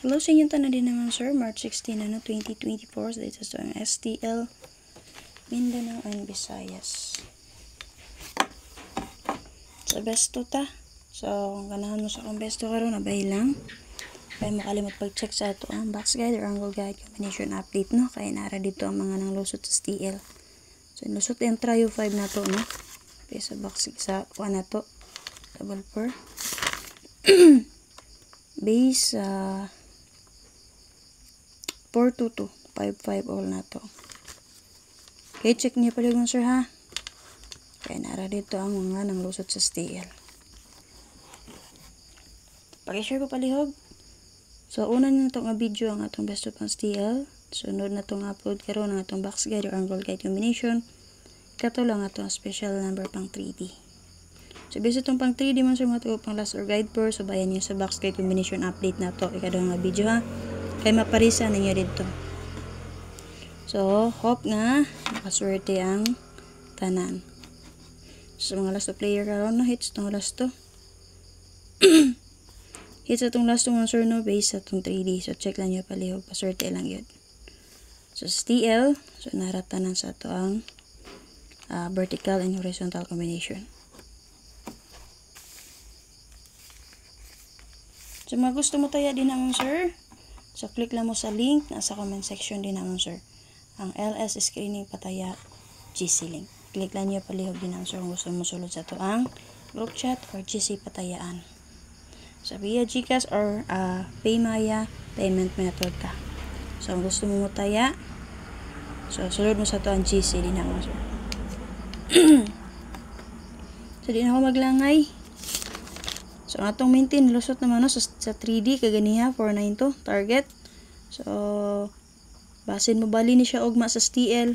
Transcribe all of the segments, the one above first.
Hello sa inyo tanan din naman sir, March 16, 2024. So, ito ang STL Mindanao and Visayas. So, besto ta. So, kung ganahan mo sa akong besto karon nabay lang. Kaya makalimot pag-check sa ito ang box guide or angle guide combination update, no? Kaya nara dito ang mga nanglusot sa STL. So, lusot yung trio 5 na to, no? Kaya sa box, sa 1 na to. Double per. Base, 422, 55 all na to. Okay, check niyo pala yung sir ha. Kaya nara dito ang mga nanglusot sa STL. Pag-share ko palihog. So, una na itong video ang atong best of ang STL. Sunod na itong upload karon ang atong box guide or angle guide combination. Ikato lang atong special number pang 3D. So, base itong pang 3D man sir mga pang last or guide per. So, bayan nyo sa box guide combination update na to. Ikadong nga video ha. Kaya maparisa ninyo dito. So, hope nga makaswerte ang tanan. So, mga last to player karon no hits itong last to. Hits itong last to mga sir no base sa itong 3D. So, check lang nyo palihog. Paswerte lang yun. So, STL. So, naratanan sa ito ang vertical and horizontal combination. So, mga gusto mo taya din naman sir. So, click lang mo sa link nasa comment section din naman sir. Ang LS screening pataya GC link. Click lang nyo palihog din naman sir kung gusto mo sulod sa ito ang group chat or GC patayaan. So, via GCash or Paymaya payment method ta. So, kung gusto mo taya, so, sulod mo sa ito ang GC din naman sir. So, di na ako maglangay. So, atong maintain lusot naman no, sa 3D kaganiha 492 target. So, basin mo bali ni siya ogma sa STL.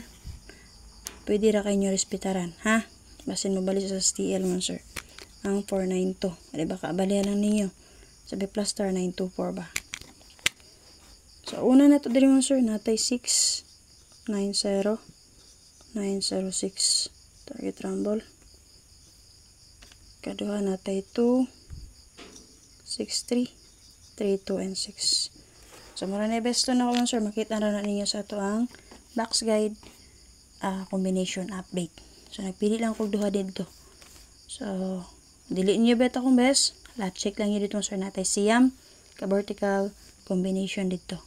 Pwede ra kayo respetaran, ha? Basin mo bali sa STL man sir. Ang 492. Di ba kabalihan lang ninyo. Sabi plus star 924 ba? So, una na to diri man sir, natay 690 906 target rumble. Kaduha natay 2 6, 3, 3, 2, and 6. So, mura na besto na ko sir. Makita na ninyo sa ito ang box guide combination update. So, nagpili lang kong duha dito. So, dili niyo bet akong best. Lahat check lang nyo dito sir natay siyam ka-vertical combination dito.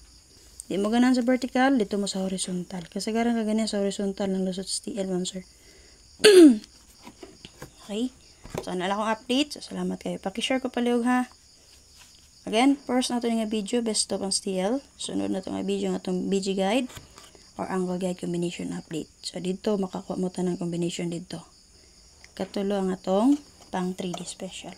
Di mo ganan sa vertical, dito mo sa horizontal. Kasagaran ka ganyan sa horizontal ng lusot sa STL man sir. Okay. So, ano lang akong update. So, salamat kayo. Pakishare ko palihog ha. Again, first na ito nga video, best of ang STL. Sunod na ito nga video nga itong BG guide or angle guide combination update. So, dito, makakuha mo ito ng combination dito. Katulo ang atong pang 3D special.